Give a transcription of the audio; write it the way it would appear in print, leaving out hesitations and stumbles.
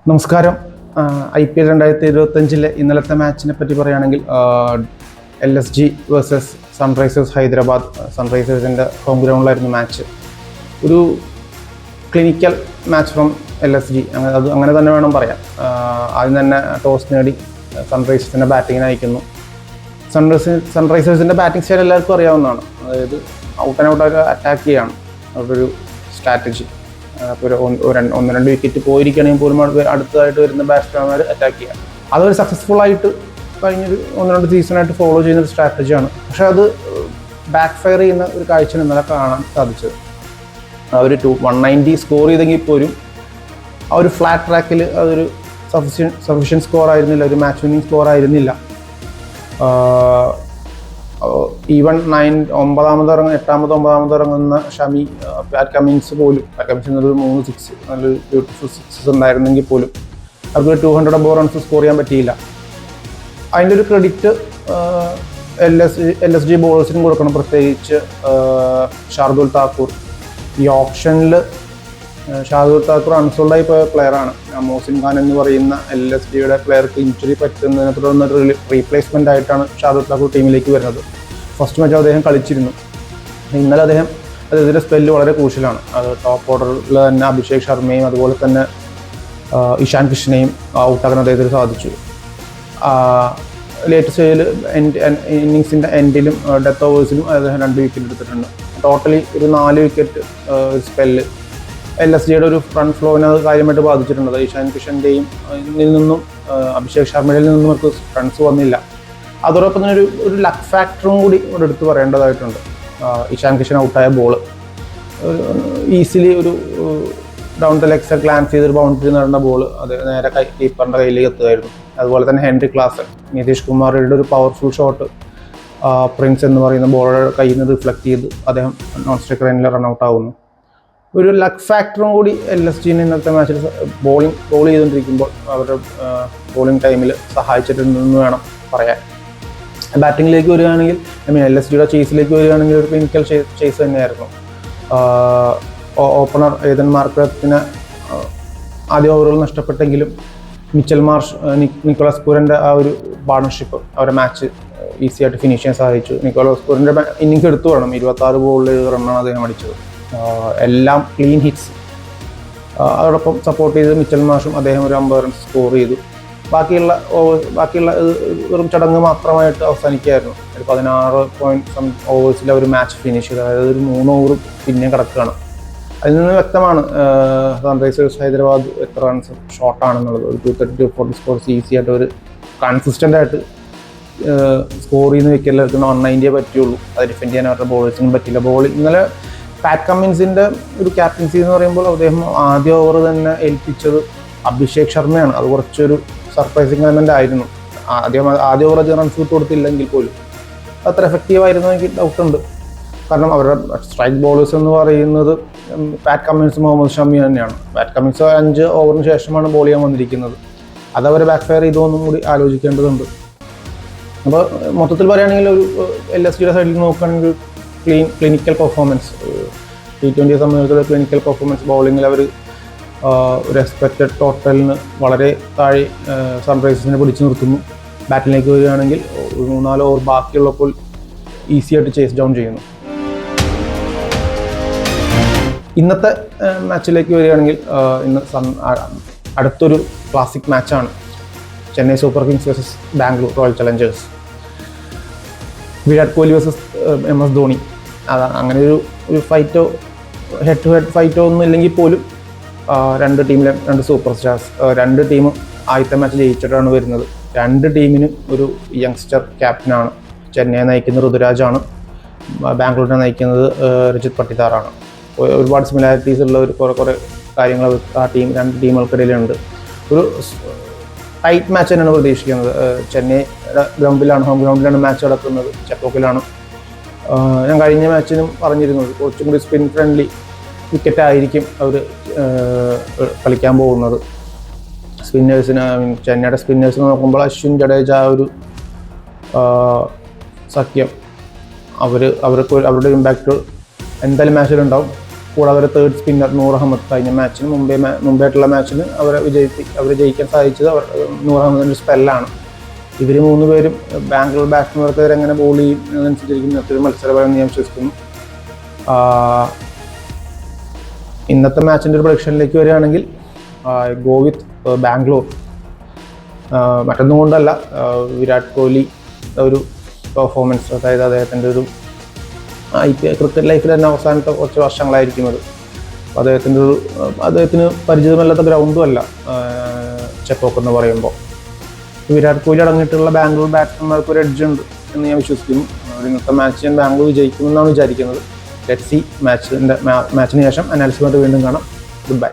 നമസ്കാരം. IPL 2025 ഇന്നലത്തെ മാച്ചിനെ പറ്റി പറയുകയാണെങ്കിൽ LSG വേഴ്സസ് സൺറൈസേഴ്സ് ഹൈദരാബാദ്. സൺറൈസേഴ്സിൻ്റെ ഹോം ഗ്രൗണ്ടിലായിരുന്നു മാച്ച്. ഒരു ക്ലിനിക്കൽ മാച്ച് ഫ്രം LSG, അങ്ങനെ തന്നെ വേണം പറയാം. ആദ്യം തന്നെ ടോസ് നേടി സൺറൈസേഴ്സിൻ്റെ ബാറ്റിങ്ങിന് അയക്കുന്നു. സൺറൈസേഴ്സിൻ്റെ ബാറ്റിംഗ് സ്റ്റൈൽ എല്ലാവർക്കും അറിയാവുന്നതാണ്. അതായത് ഔട്ട് ആൻഡ് ഔട്ടൊക്കെ അറ്റാക്ക് ചെയ്യാണ് അവരുടെ ഒരു സ്ട്രാറ്റജി. അപ്പോൾ ഒന്ന് രണ്ട് വിക്കറ്റ് പോയിരിക്കുകയാണെങ്കിൽ പോലും അടുത്തതായിട്ട് വരുന്ന ബാറ്റ്സ്മാൻമാർ അറ്റാക്ക് ചെയ്യാം. അതൊരു സക്സസ്ഫുള്ളായിട്ട് കഴിഞ്ഞൊരു 1-2 സീസണായിട്ട് ഫോളോ ചെയ്യുന്ന ഒരു സ്ട്രാറ്റജിയാണ്. പക്ഷേ അത് ബാക്ക് ഫയർ ചെയ്യുന്ന ഒരു കാഴ്ച ഇന്നലെ കാണാൻ സാധിച്ചത്. അവർ 190 സ്കോർ ചെയ്തെങ്കിൽ പോലും ആ ഒരു ഫ്ലാറ്റ് ട്രാക്കിൽ അതൊരു സഫിഷ്യൻ സ്കോർ ആയിരുന്നില്ല, ഒരു മാച്ച് വിന്നിങ് സ്കോർ ആയിരുന്നില്ല. ഈവൻ 9ാമത് ഇറങ്ങുന്ന 8ാമത് ഇറങ്ങുന്ന പാറ്റ് കമ്മിൻസ് പോലും, പാറ്റ് കമ്മിൻസിന് ഒരു 3 6 നല്ലൊരു ബ്യൂട്ടിഫുൾ സിക്സസ് ഉണ്ടായിരുന്നെങ്കിൽ പോലും അവർക്ക് 200 അബോവ് റൺസ് സ്കോർ ചെയ്യാൻ പറ്റിയില്ല. അതിൻ്റെ ഒരു ക്രെഡിറ്റ് LSG ബോളേഴ്സിനും കൊടുക്കണം, പ്രത്യേകിച്ച് ഷാർദുൽ താക്കൂർ. ഈ ഓപ്ഷനിൽ ഷാർദുൽ താക്കൂർ അൺസോൾഡായി പോയ പ്ലെയറാണ്. മോസിൻ ഖാൻ എന്ന് പറയുന്ന LSGയുടെ പ്ലെയർക്ക് ഇഞ്ചുറി പറ്റുന്നതിനെ തുടർന്നൊരു റീപ്ലേസ്മെൻ്റ് ആയിട്ടാണ് ഷാർദുൽ താക്കൂർ ടീമിലേക്ക് വരുന്നത്. ഫസ്റ്റ് മാച്ച് അദ്ദേഹം കളിച്ചിരുന്നു. ഇന്നലെ അദ്ദേഹത്തിൻ്റെ സ്പെല്ല് വളരെ ക്രൂഷ്യലാണ്. അത് ടോപ്പ് ഓർഡറിൽ തന്നെ അഭിഷേക് ശർമ്മയും അതുപോലെ തന്നെ ഇഷാൻ കിഷനെയും ഔട്ടാക്കാൻ അദ്ദേഹത്തിന് സാധിച്ചു. ലേറ്റസ്റ്റ് സ്റ്റേജിൽ ഇന്നിങ്സിൻ്റെ എൻഡിലും ഡെത്ത് ഓവേഴ്സിലും അദ്ദേഹം 2 വിക്കറ്റ് എടുത്തിട്ടുണ്ട്. ടോട്ടലി ഒരു 4 വിക്കറ്റ് സ്പെല്ല് LSGയുടെ ഒരു ഫ്രണ്ട് ഫ്ലോവിനെ അത് കാര്യമായിട്ട് ബാധിച്ചിട്ടുണ്ട്. ഇഷാൻ കിഷൻ്റെയും നിന്നും അഭിഷേക് ശർമ്മയിൽ നിന്നും അവർക്ക് റൺസ് വന്നില്ല. അതോടൊപ്പം തന്നെ ഒരു ലക്ക് ഫാക്ടറും കൂടി ഇവിടെ എടുത്ത് പറയേണ്ടതായിട്ടുണ്ട്. ഇഷാൻ കിഷൻ ഔട്ടായ ബോൾ ഈസിലി ഒരു down the leg side glance ചെയ്തൊരു ബൗണ്ടറി നടന്ന ബോൾ അത് നേരെ കീപ്പറിൻ്റെ കയ്യിലേക്ക് എത്തുമായിരുന്നു. അതുപോലെ തന്നെ ഹെൻറി ക്ലാസൻ, നിതീഷ് കുമാറിയുടെ ഒരു പവർഫുൾ ഷോട്ട് പ്രിൻസ് എന്ന് പറയുന്ന ബോളറുടെ കയ്യിൽ നിന്ന് റിഫ്ലക്ട് ചെയ്ത് അദ്ദേഹം നോൺ സ്ട്രൈക്ക് റണ്ണിൽ റൺഔട്ട് ആവുന്നു. ഒരു ലക്ക് ഫാക്ടറും കൂടി LSGനെ ഇന്നത്തെ മാച്ചിൽ ബോൾ ചെയ്തുകൊണ്ടിരിക്കുമ്പോൾ അവരുടെ ബോളിംഗ് ടൈമിൽ സഹായിച്ചിട്ടുണ്ടെന്ന് വേണം പറയാൻ. ബാറ്റിങ്ങിലേക്ക് വരികയാണെങ്കിൽ LSGയുടെ ചേസിലേക്ക് വരികയാണെങ്കിൽ ഒരു ക്ലിനിക്കൽ ചേസ് തന്നെയായിരുന്നു. ഓപ്പണർ ഏതൻ മാർക്കറ്റിന് ആദ്യ ഓവറുകൾ നഷ്ടപ്പെട്ടെങ്കിലും മിച്ചൽ മാർഷ്, നിക്കോളാസ് പൂരൻ്റെ ആ ഒരു പാർട്ണർഷിപ്പ് അവരുടെ മാച്ച് ഈസി ആയിട്ട് ഫിനിഷ് ചെയ്യാൻ സഹായിച്ചു. നിക്കോളാസ് പൂരൻ്റെ ഇന്നിങ്സ് എടുത്തു വേണം. 26 ബോളിൽ 7 റണ്ണാണ് അദ്ദേഹം അടിച്ചത്. എല്ലാം ക്ലീൻ ഹിറ്റ്സ്. അതോടൊപ്പം സപ്പോർട്ട് ചെയ്ത് മിച്ചൽ മാഷും അദ്ദേഹം ഒരു 50 റൺസ് സ്കോർ ചെയ്തു. ബാക്കിയുള്ള വെറും ചടങ്ങ് മാത്രമായിട്ട് അവസാനിക്കുകയായിരുന്നു. ഒരു 16 ഓവേഴ്സിൽ ഒരു മാച്ച് ഫിനിഷ് ചെയ്ത്, അതായത് ഒരു 3 ഓവർ പിന്നെ കിടക്കുകയാണ്. അതിൽ നിന്ന് വ്യക്തമാണ് സൺറൈസേഴ്സ് ഹൈദരാബാദ് എത്ര റൺസ് ഷോർട്ടാണെന്നുള്ളത്. ഒരു 230 240 സ്കോർസ് ഈസി ആയിട്ട് ഒരു കൺസിസ്റ്റൻ്റ് ആയിട്ട് സ്കോർ ചെയ്യുന്ന വിക്കറ്റിൽ 190 പറ്റുള്ളൂ. അത് ഡിഫെൻഡ് ചെയ്യാൻ അവരുടെ ബോളേഴ്സിനും പറ്റില്ല. ഇന്നലെ പാറ്റ് കമ്മിൻസിൻ്റെ ഒരു ക്യാപ്റ്റൻസി എന്ന് പറയുമ്പോൾ അദ്ദേഹം ആദ്യ ഓവർ തന്നെ ഏൽപ്പിച്ചത് അഭിഷേക് ശർമ്മയാണ്. അത് കുറച്ചൊരു സർപ്രൈസിങ് എലമെൻ്റ് ആയിരുന്നു. ആദ്യ ഓവർ റൺസ് വിട്ട് കൊടുത്തില്ലെങ്കിൽ പോലും അത്ര എഫക്റ്റീവ് ആയിരുന്നു എനിക്ക് ഡൗട്ടുണ്ട്. കാരണം അവരുടെ സ്ട്രൈക്ക് ബോളേഴ്സ് എന്ന് പറയുന്നത് പാറ്റ് കമ്മിൻസ്, മുഹമ്മദ് ഷമി തന്നെയാണ്. പാറ്റ് കമ്മിൻസ് 5 ഓവറിന് ശേഷമാണ് ബോൾ ചെയ്യാൻ വന്നിരിക്കുന്നത്. അതവർ ബാക്ക് ഫയർ ചെയ്തോന്നും കൂടി ആലോചിക്കേണ്ടതുണ്ട്. അപ്പോൾ മൊത്തത്തിൽ പറയുകയാണെങ്കിൽ ഒരു LSGയുടെ സൈഡിൽ നോക്കുകയാണെങ്കിൽ ക്ലിനിക്കൽ പെർഫോമൻസ്, T20 സംബന്ധിച്ചുള്ള ക്ലിനിക്കൽ പെർഫോമൻസ്. ബൗളിങ്ങിൽ അവർ ഒരു എക്സ്പെക്റ്റഡ് ടോട്ടലിന് വളരെ താഴെ സൺറൈസേഴ്സിനെ പിടിച്ചു നിർത്തുന്നു. ബാറ്റിലേക്ക് വരികയാണെങ്കിൽ 3-4 ഓവർ ബാക്കിയുള്ളപ്പോൾ ഈസി ആയിട്ട് ചേസ് ഡൗൺ ചെയ്യുന്നു. ഇന്നത്തെ മാച്ചിലേക്ക് വരികയാണെങ്കിൽ ഇന്ന് അടുത്തൊരു ക്ലാസിക് മാച്ചാണ്. Chennai Super Kings versus Bangalore Royal Challengers. Virat Kohli versus MS Dhoni. അങ്ങനെ ഒരു ഫൈറ്റോ ഹെഡ് ടു ഹെഡ് ഫൈറ്റോ ഒന്നും ഇല്ലെങ്കിൽ പോലും 2 ടീമിലെ 2 സൂപ്പർ സ്റ്റാർസ്. 2 ടീമും ആദ്യത്തെ മാച്ച് ജയിച്ചിട്ടാണ് വരുന്നത്. 2 ടീമിനും ഒരു യങ്സ്റ്റർ ക്യാപ്റ്റനാണ്. ചെന്നൈ നയിക്കുന്നത് ഋതുരാജാണ്, ബാംഗ്ലൂരിനെ നയിക്കുന്നത് രജിത് പട്ടിദാറാണ്. ഒരുപാട് സിമിലാരിറ്റീസ് ഉള്ള കുറേ കാര്യങ്ങൾ ആ 2 ടീമുകൾക്കിടയിലുണ്ട്. ഒരു ടൈറ്റ് മാച്ച് തന്നെയാണ് പ്രതീക്ഷിക്കുന്നത്. ചെന്നൈ ഹോം ഗ്രൗണ്ടിലാണ് മാച്ച് നടക്കുന്നത്, ചെപ്പോക്കിലാണ്. ഞാൻ കഴിഞ്ഞ മാച്ചിനും പറഞ്ഞിരുന്നത് കുറച്ചും കൂടി സ്പിൻ ഫ്രണ്ട്ലി വിക്കറ്റ് ആയിരിക്കും അവർ കളിക്കാൻ പോകുന്നത്. സ്പിന്നേഴ്സിന് ചെന്നൈയുടെ സ്പിന്നേഴ്സിന് നോക്കുമ്പോൾ അശ്വിൻ, ജഡേജ ഒരു സഖ്യം അവർക്ക് അവരുടെ ഇമ്പാക്റ്റ് എന്തായാലും മാച്ചിലുണ്ടാവും. കൂടാതെ ഒരു തേർഡ് സ്പിന്നർ നൂർ അഹമ്മദ് കഴിഞ്ഞ മാച്ചിന് മുമ്പായിട്ടുള്ള മാച്ചിന് അവരെ ജയിക്കാൻ സാധിച്ചത് നൂർ അഹമ്മദിൻ്റെ സ്പെല്ലാണ്. ഇവർ 3 പേരും ബാംഗ്ലൂർ ബാറ്റ്സ്മാൻമാർക്കെതിരെ എങ്ങനെ ബോൾ ചെയ്യും എന്നനുസരിച്ചിരിക്കും മറ്റൊരു മത്സരമാണെന്ന് ഞാൻ വിശ്വസിക്കുന്നു. ഇന്നത്തെ മാച്ചിൻ്റെ ഒരു പ്രൊഡിക്ഷനിലേക്ക് വരികയാണെങ്കിൽ ഗോ വിത്ത് ബാംഗ്ലൂർ. മറ്റൊന്നും കൊണ്ടല്ല, വിരാട് കോഹ്ലി ഒരു പെർഫോമൻസ്, അതായത് അദ്ദേഹത്തിൻ്റെ ഒരു ക്രിക്കറ്റ് ലൈഫിൽ തന്നെ അവസാനത്തെ കുറച്ച് വർഷങ്ങളായിരിക്കും അത്. അദ്ദേഹത്തിന് പരിചിതമല്ലാത്ത ഗ്രൗണ്ടും അല്ല ചെപ്പോക്ക് എന്ന് പറയുമ്പോൾ. വിരാട് കോഹ്ലി അടങ്ങിയിട്ടുള്ള ബാംഗ്ലൂർ ബാറ്റ്സ്മാൻമാർക്ക് ഒരു എഡ്ജ് ഉണ്ട് എന്ന് ഞാൻ വിശ്വസിക്കുന്നു. ഇന്നത്തെ മാച്ച് ഞാൻ ബാംഗ്ലൂർ വിജയിക്കുമെന്നാണ് വിചാരിക്കുന്നത്. Let's see. മാച്ചിന് ശേഷം അനാലിസിസുമായിട്ട് വീണ്ടും കാണാം. Good bye.